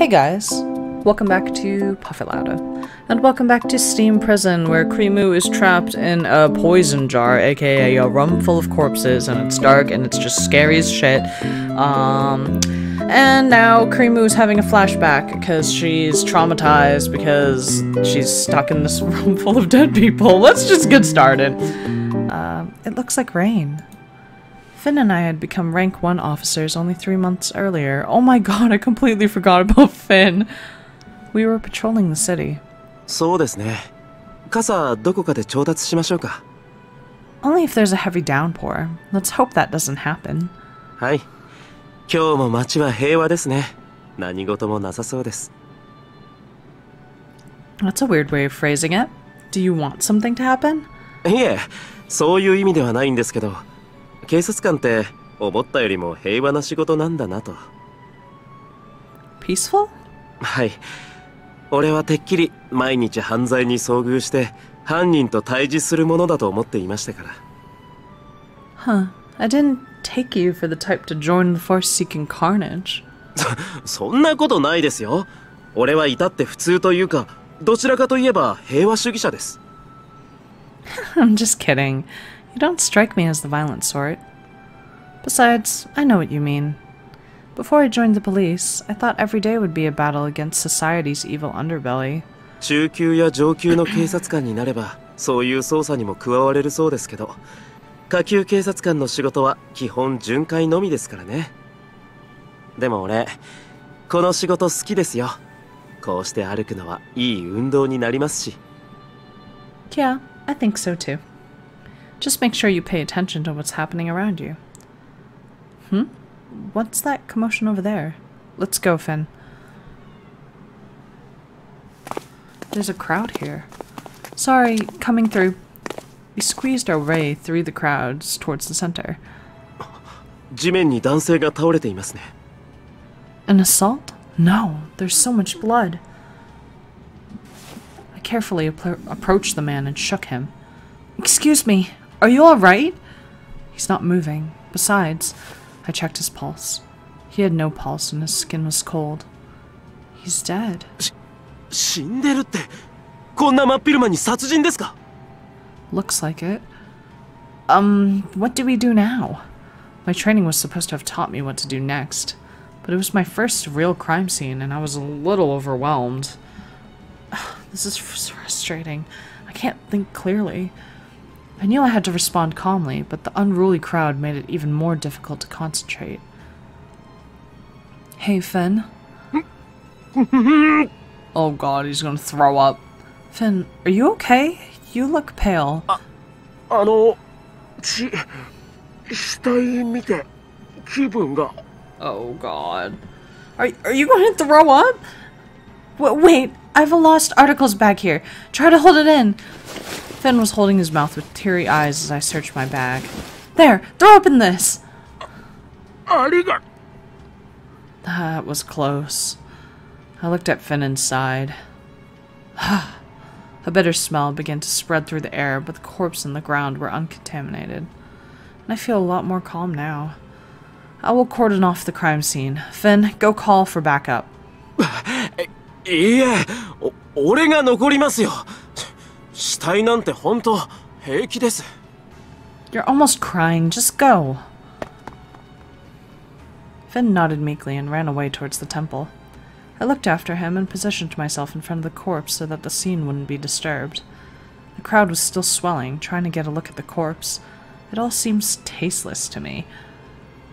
Hey guys, welcome back to Puffalada, and welcome back to Steam Prison, where Creamoo is trapped in a poison jar, aka a room full of corpses, and it's dark and it's just scary as shit. And now Creamoo is having a flashback because she's traumatized because she's stuck in this room full of dead people. Let's just get started. It looks like rain. Finn and I had become rank 1 officers only 3 months earlier. Oh my god, I completely forgot about Finn. We were patrolling the city. そうですね。傘どこかで調達しましょうか。 Only if there's a heavy downpour. Let's hope that doesn't happen. はい。今日も街は平和ですね。何事もなさそうです。 That's a weird way of phrasing it. Do you want something to happen? いえ、そういう意味ではないんですけど、警察官って思ったよりも平和な仕事なんだなと。 Peaceful? はい。俺はてっきり毎日犯罪に遭遇して犯人と対峙するものだと思っていましたから。 Huh. I didn't take you for the type to join the force seeking carnage. そんなことないですよ。俺は至って普通というか、どちらかといえば平和主義者です。 I'm just kidding. You don't strike me as the violent sort. Besides, I know what you mean. Before I joined the police, I thought every day would be a battle against society's evil underbelly. 中級や上級の警察官になれば、そういう捜査にも加われるそうですけど、下級警察官の仕事は基本巡回のみですからね。でも俺、この仕事好きですよ。こうして歩くのはいい運動になりますし。 Yeah, I think so too. Just make sure you pay attention to what's happening around you. What's that commotion over there? Let's go, Finn. There's a crowd here. Sorry, coming through. We squeezed our way through the crowds towards the center. 地面に男性が倒れていますね。 An assault? No, there's so much blood. I carefully approached the man and shook him. Excuse me, are you alright? He's not moving. Besides, I checked his pulse. He had no pulse and his skin was cold. He's dead. 死んでるって、こんな真っ昼間に殺人ですか? Looks like it. What do we do now? My training was supposed to have taught me what to do next, but it was my first real crime scene and I was a little overwhelmed. This is frustrating. I can't think clearly. I knew I had to respond calmly, but the unruly crowd made it even more difficult to concentrate. Hey, Finn. Oh god, he's gonna throw up. Finn, are you okay? You look pale. 死体見て気分が。 Oh god. Are you going to throw up? Wait, I have a lost articles bag here. Try to hold it in. Finn was holding his mouth with teary eyes as I searched my bag. There, throw open this! That was close. I looked at Finn and sighed. A bitter smell began to spread through the air, but the corpse and the ground were uncontaminated. And I feel a lot more calm now. I will cordon off the crime scene. Finn, go call for backup. いいえ、俺が残りますよ。死体なんて本当平気です。 You're almost crying. Just go. Finn nodded meekly and ran away towards the temple. I looked after him and positioned myself in front of the corpse so that the scene wouldn't be disturbed. The crowd was still swelling, trying to get a look at the corpse. It all seems tasteless to me.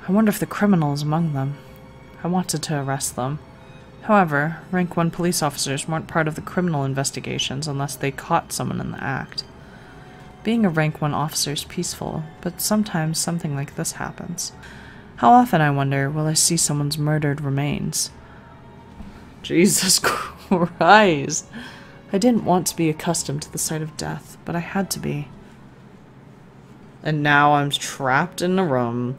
I wonder if the criminal is among them. I wanted to arrest them. However, rank 1 police officers weren't part of the criminal investigations unless they caught someone in the act. Being a rank 1 officer is peaceful, but sometimes something like this happens. How often, I wonder, will I see someone's murdered remains? Jesus Christ! I didn't want to be accustomed to the sight of death, but I had to be. And now I'm trapped in a room.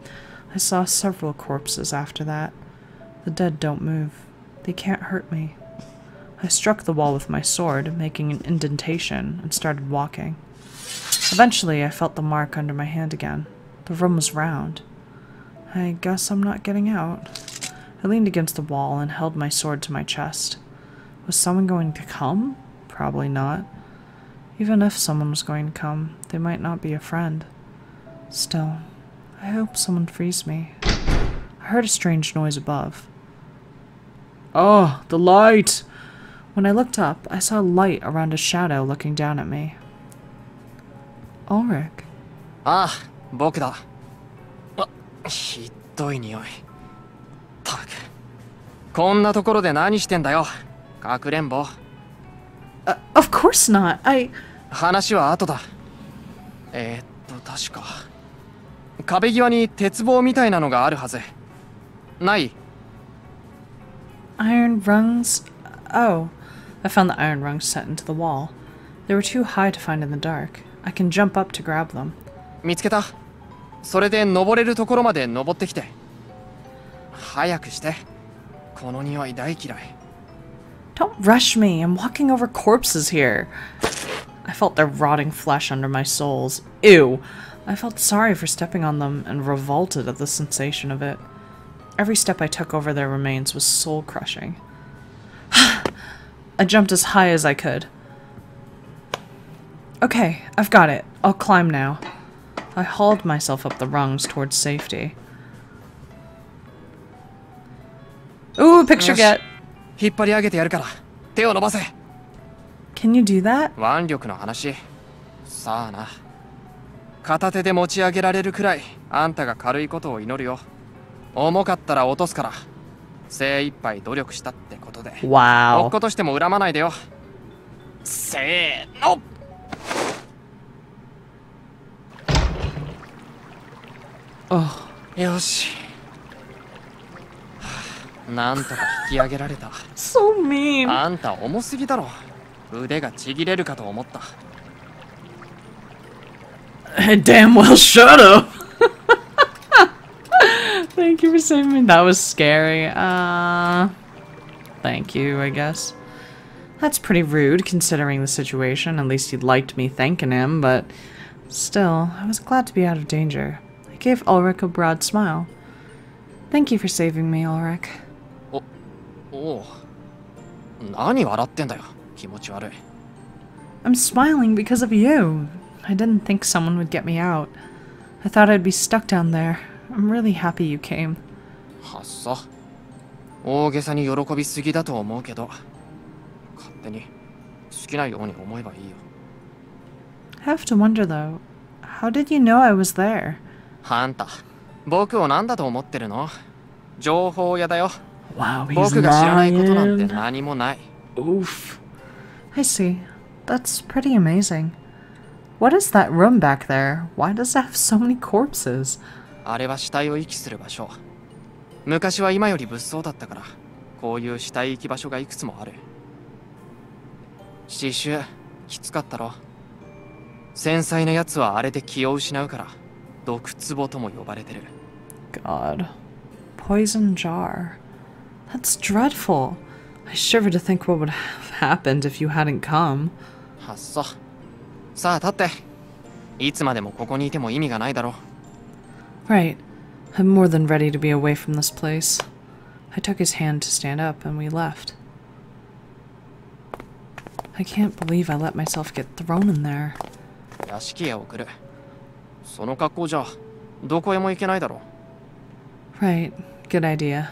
I saw several corpses after that. The dead don't move. They can't hurt me. I struck the wall with my sword, making an indentation, and started walking. Eventually, I felt the mark under my hand again. The room was round. I guess I'm not getting out. I leaned against the wall and held my sword to my chest. Was someone going to come? Probably not. Even if someone was going to come, they might not be a friend. Still, I hope someone frees me. I heard a strange noise above. Oh, the light! When I looked up, I saw a light around a shadow looking down at me. Ulrik. Ah, 僕だ。ひどい匂い。たく。こんなところで何してんだよ。かくれんぼ。Of course not. 話は後だ。確か。壁際に鉄棒みたいなのがあるはず。ない？ Iron rungs? Oh. I found the iron rungs set into the wall. They were too high to find in the dark. I can jump up to grab them. 見つけた。それで登れるところまで登ってきて。早くして。この匂い大嫌い。Don't rush me. I'm walking over corpses here. I felt their rotting flesh under my soles. Ew. I felt sorry for stepping on them and revolted at the sensation of it. Every step I took over their remains was soul-crushing. I jumped as high as I could. Okay, I've got it. I'll climb now. I hauled myself up the rungs towards safety. Ooh, picture get. 引っ張り上げてやるから手を伸ばせ。 Can you do that? 腕力の話。さあな。片手で持ち上げられるくらいあんたが軽いことを祈るよ。重かったら落とすから。精一杯努力したってことで。Wow. 落っことしても恨まないでよ。せーの。よし。なんとか引き上げられた。So mean. あんた重すぎだろ。腕がちぎれるかと思った。Damn well shut up. Thank you for saving me. That was scary. Thank you, I guess. That's pretty rude considering the situation. At least he liked me thanking him, but still, I was glad to be out of danger. I gave Ulrik a broad smile. Thank you for saving me, Ulrik. おう。何笑ってんだよ。気持ち悪い。I'm smiling because of you. I didn't think someone would get me out. I thought I'd be stuck down there. I'm really happy you came. はっさ。大げさに喜びすぎだと思うけど、勝手に好きなように思えばいいよ。I have to wonder though, how did you know I was there? あんた、僕を何だと思ってるの？情報屋だよ。Wow, he's 僕が知らないことなんて lying. 何もない。Oof. I see. That's pretty amazing. What is that room back there? Why does it have so many corpses? あれは死体を遺棄する場所。昔は今より物騒だったから、こういう死体遺棄場所がいくつもある。刺繍、きつかったろ。繊細なやつはあれで気を失うから、毒壺とも呼ばれてる。God. Poison jar. That's dreadful. I shiver to think what would have happened if you hadn't come. はっそ。さあ立って。いつまでもここにいても意味がないだろう。Right. I'm more than ready to be away from this place. I took his hand to stand up and we left. I can't believe I let myself get thrown in there. 屋敷へ送る。その格好じゃどこへも行けないだろう。Right. Good idea.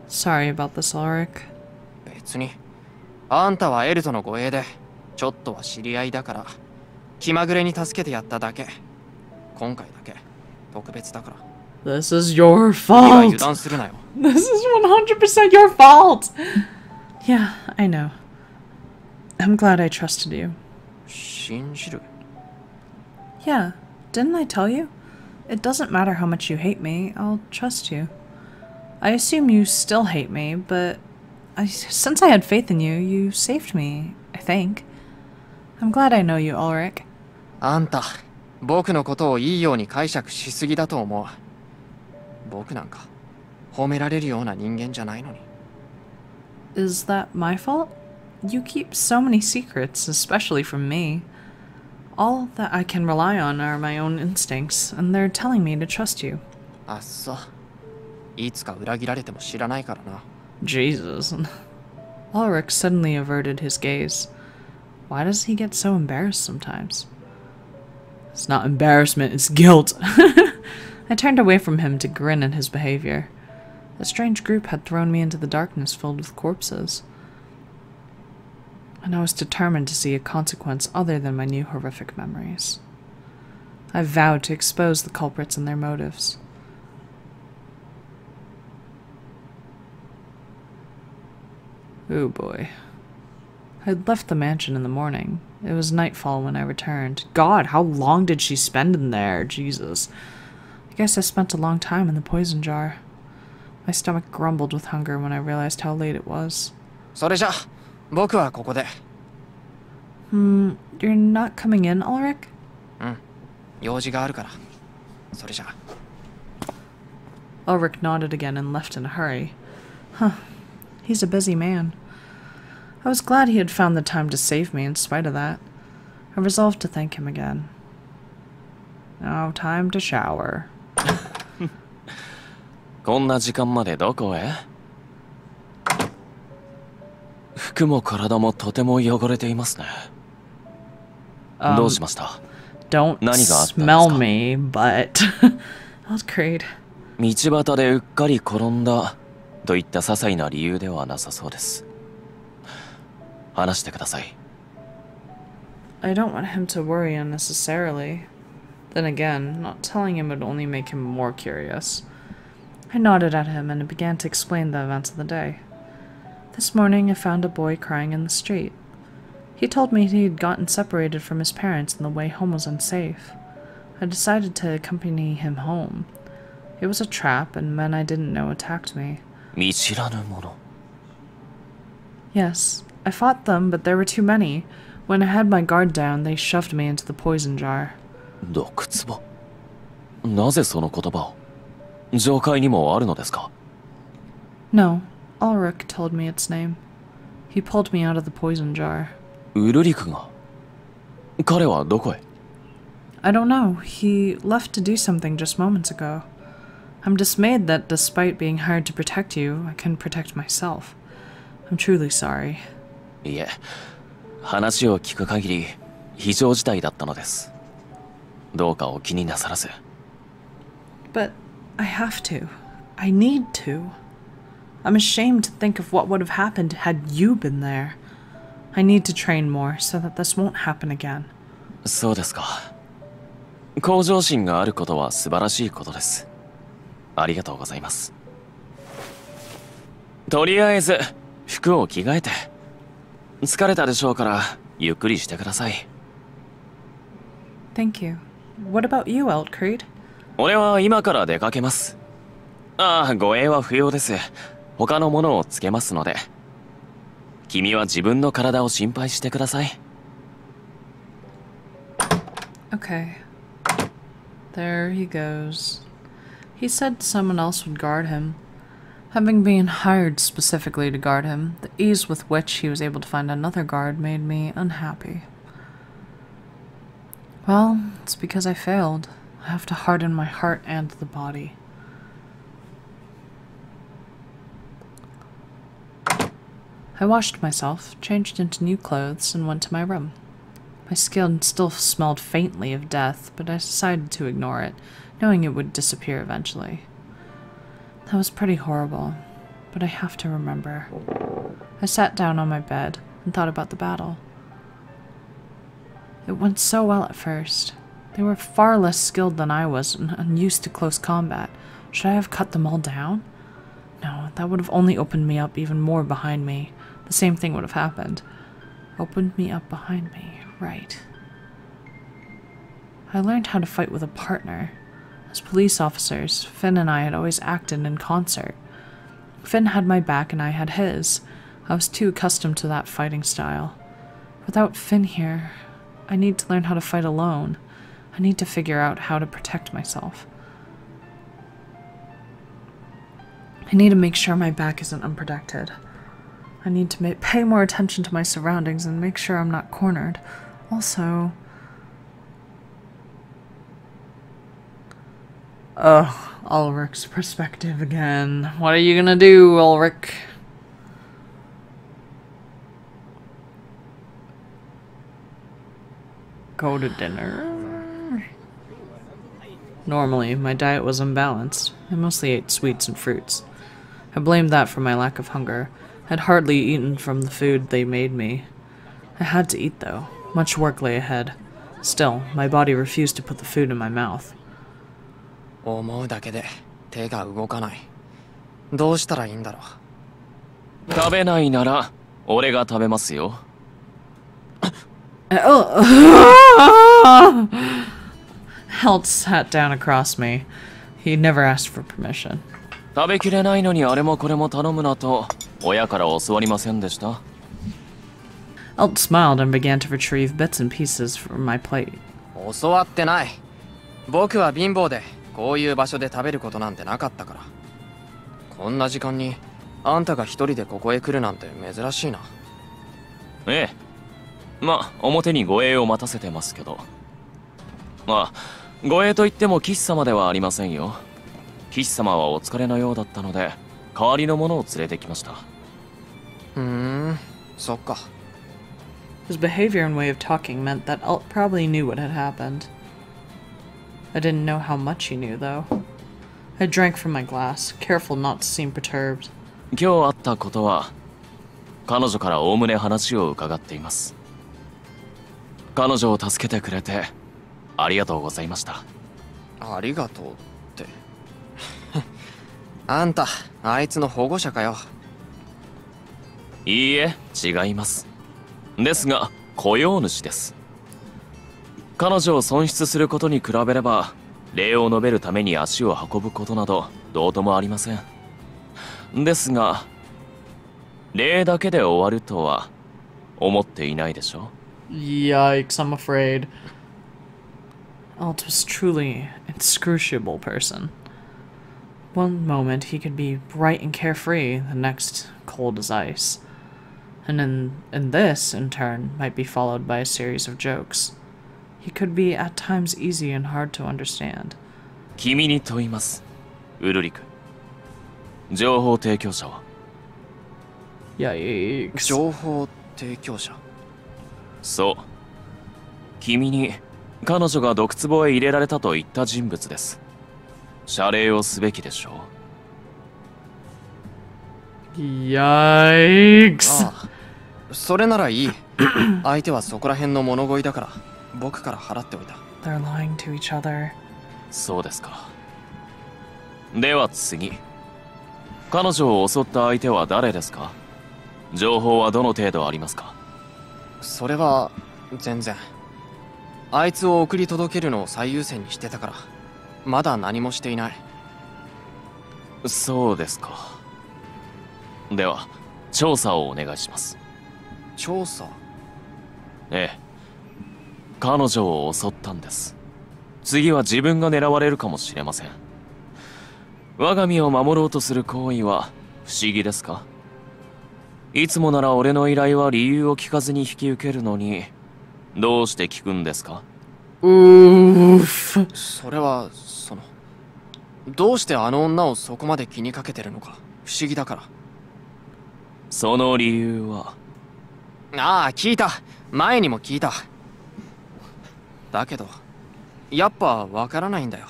Sorry about this, Ulrik. 別に。あんたはエルとの護衛で、ちょっとは知り合いだから、気まぐれに助けてやっただけ。今回だけ、特別だから。This is your 次は fault. 油断するなよ。This is 100% your fault. Yeah, I know. I'm glad I trusted you. 信じる？ Yeah, didn't I tell you? It doesn't matter how much you hate me, I'll trust you. I assume you still hate me, but since I had faith in you, you saved me, I think. I'm glad I know you, Ulrik. あんた、僕のことをいいように解釈しすぎだと思う。僕なんか、褒められるような人間じゃないのに。Is that my fault? You keep so many secrets, especially from me. All that I can rely on are my own instincts, and they're telling me to trust you. あっそ。いつか裏切られても知らないからな。 Jesus. Ulrik suddenly averted his gaze. Why does he get so embarrassed sometimes? It's not embarrassment, it's guilt. I turned away from him to grin at his behavior. A strange group had thrown me into the darkness filled with corpses, and I was determined to see a consequence other than my new horrific memories. I vowed to expose the culprits and their motives. Oh boy. I had left the mansion in the morning. It was nightfall when I returned. God, how long did she spend in there? Jesus. I guess I spent a long time in the poison jar. My stomach grumbled with hunger when I realized how late it was. それじゃ、僕はここで。You're not coming in, Ulrik? うん、用事があるから。それじゃ。Ulrik nodded again and left in a hurry. Huh. He's a busy man. I was glad he had found the time to save me in spite of that. I resolved to thank him again. Now, time to shower. こんな時間までどこへ？服も体もとても汚れていますね。どうしました？ Don't smell me, but... That's great. 道端でうっかり転んだといった些細な理由ではなさそうです。話してください。I don't want him to worry unnecessarily. Then again, not telling him would only make him more curious. I nodded at him and began to explain the events of the day. This morning I found a boy crying in the street. He told me he had gotten separated from his parents and the way home was unsafe. I decided to accompany him home. It was a trap, and men I didn't know attacked me. 見知らぬ者。 Yes, I fought them, but there were too many. When I had my guard down, they shoved me into the poison jar. 毒壺。なぜその言葉を？上階にもあるのですか？ No, Ulrik told me its name. He pulled me out of the poison jar. ウルリクが？彼はどこへ？ I don't know. He left to do something just moments ago. I'm dismayed that despite being hired to protect you, I couldn't protect myself. I'm truly sorry. いえ、話を聞く限り非常事態だったのです。どうかお気になさらず。But I have to. I need to. I'm ashamed to think of what would have happened had you been there. I need to train more so that this won't happen again. そうですか。向上心があることは素晴らしいことです。ありがとうございます。とりあえず服を着替えて。疲れたでしょうからゆっくりしてください。Thank you. What about you, Ulrik? 俺は今から出かけます。ああ、護衛は不要です。他のものをつけますので。君は自分の体を心配してください。Okay. There he goes. He said someone else would guard him. Having been hired specifically to guard him, the ease with which he was able to find another guard made me unhappy. Well, it's because I failed. I have to harden my heart and the body. I washed myself, changed into new clothes, and went to my room. My skin still smelled faintly of death, but I decided to ignore it, knowing it would disappear eventually. That was pretty horrible, but I have to remember. I sat down on my bed and thought about the battle. It went so well at first. They were far less skilled than I was and unused to close combat. Should I have cut them all down? No, that would have only opened me up even more behind me. The same thing would have happened. Opened me up behind me, right. I learned how to fight with a partner. As police officers, Finn and I had always acted in concert. Finn had my back and I had his. I was too accustomed to that fighting style. Without Finn here, I need to learn how to fight alone. I need to figure out how to protect myself. I need to make sure my back isn't unprotected. I need to pay more attention to my surroundings and make sure I'm not cornered. Also... Oh, Ulrik's perspective again. What are you gonna do, Ulrik? Go to dinner? Normally, my diet was unbalanced. I mostly ate sweets and fruits. I blamed that for my lack of hunger. I'd hardly eaten from the food they made me. I had to eat, though. Much work lay ahead. Still, my body refused to put the food in my mouth. 思うだけで手が動かない。どうしたらいいんだろう。食べないなら俺が食べますよ。Helt sat down across me. He never asked for permission. 食べきれないのにあれもこれも頼むなと親から教わりませんでした。Helt smiled and began to retrieve bits and pieces from my plate. 教わってない。僕は貧乏でこういう場所で食べることなんてなかったから。こんな時間にあんたが一人でここへ来るなんて珍しいな。ええ。まあ表に護衛を待たせてますけど。まあ護衛といっても騎士様ではありませんよ。騎士様はお疲れのようだったので代わりの者を連れてきました。そっか。His behavior and way of talking meant that Alt probably knew what had happened. I didn't know how much he knew, though. I drank from my glass, careful not to seem perturbed. 今日あったことは彼女からおおむね話を伺っています。彼女を助けてくれてありがとうございました。ありがとうってあんたあいつの保護者かよ。いいえ、違います。ですが雇用主です。彼女を損失することに比べれば礼を述べるために足を運ぶことなどどうともありません。ですが礼だけで終わるとは思っていないでしょ。 Yikes, I'm afraid. Alt was truly an inscrutable person. One moment he could be bright and carefree, the next cold as ice. And this, in turn, might be followed by a series of jokes. He could be at times easy and hard to understand. 君に問います、ウルリク。情報提供者は？ Yikes. 情報提供者？そう。君に彼女が毒壺へ入れられたと言った人物です。謝礼をすべきでしょう。Yikes. ああ、それならいい。相手はそこら辺の物乞いだから僕から払っておいた。 They're lying to each other. そうですか。では次。彼女を襲った相手は誰ですか？情報はどの程度ありますか？それは全然。あいつを送り届けるのを最優先にしてたからまだ何もしていない。そうですか。では調査をお願いします。調査？ええ。彼女を襲ったんです。次は自分が狙われるかもしれません。我が身を守ろうとする行為は不思議ですか？いつもなら俺の依頼は理由を聞かずに引き受けるのにどうして聞くんですか？それはどうしてあの女をそこまで気にかけてるのか不思議だから。その理由は？ああ、聞いた。前にも聞いた。だけどやっぱわからないんだよ。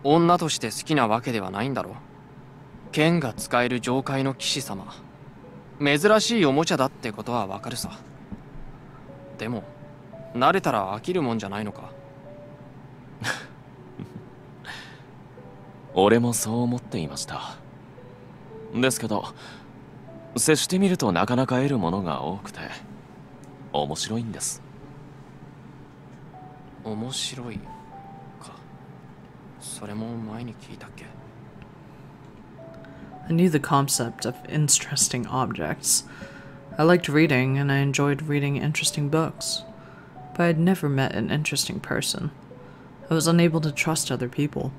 女として好きなわけではないんだろう。剣が使える上界の騎士様、珍しいおもちゃだってことはわかるさ。でも慣れたら飽きるもんじゃないのか？俺もそう思っていました。ですけど接してみるとなかなか得るものが多くて面白いんです。面白いか。それも前に聞いたっけ？ I knew the concept of interesting objects. I liked reading, and I enjoyed reading interesting books. But I had never met an interesting person. I was unable to trust other people.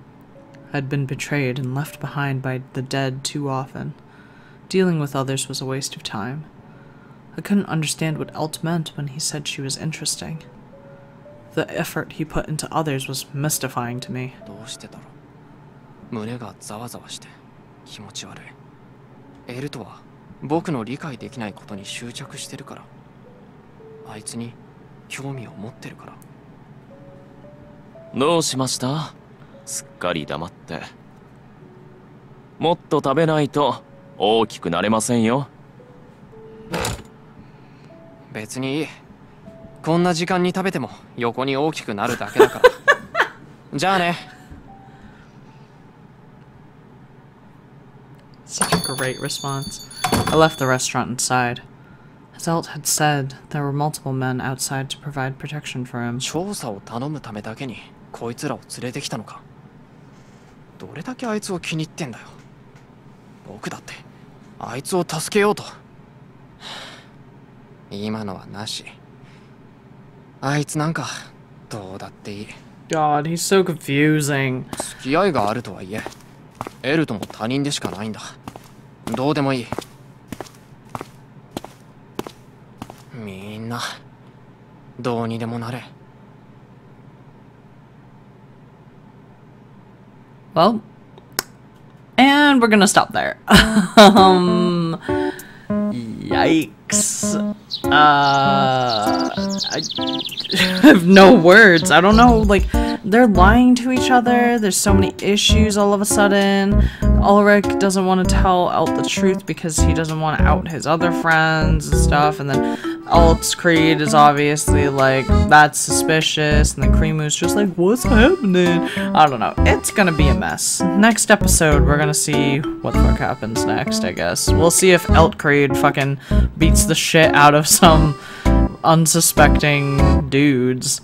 I had been betrayed and left behind by the dead too often. Dealing with others was a waste of time. I couldn't understand what Alt meant when he said she was interesting. The effort he put into others was mystifying to me. どうしてだろ胸がざわざわして気持ち悪い。エルトは僕の理解できないことに執着してるから。あいつに興味を持ってるから。どうしました？すっかり黙って。もっと食べないと大きくなれませんよ。別にいい。こんな時間に食べても横に大きくなるだけだから。じゃあね。Such a great response. I left the restaurant and sighed. As Elt had said, there were multiple men outside to provide protection for him. 調査を頼むためだけにこいつらを連れてきたのか。どれだけあいつを気に入ってんだよ。僕だってあいつを助けようと。今のはなし。あいつなんかどうだっていい。 God, he's so confusing. 付き合いがあるとはいえ、エルとも他人でしかないんだ。どうでもいい。みんなどうにでもなれ。Well, and we're gonna stop there. Yikes. I have no words. I don't know, like, they're lying to each other. There's so many issues all of a sudden. Ulrik doesn't want to tell Elt the truth because he doesn't want to out his other friends and stuff. And then Elt's creed is obviously like, that's suspicious. And then Creamoo's just like, what's happening? I don't know. It's gonna be a mess. Next episode, we're gonna see what the fuck happens next, I guess. We'll see if Elt Creed fucking beats the shit out of some unsuspecting dudes.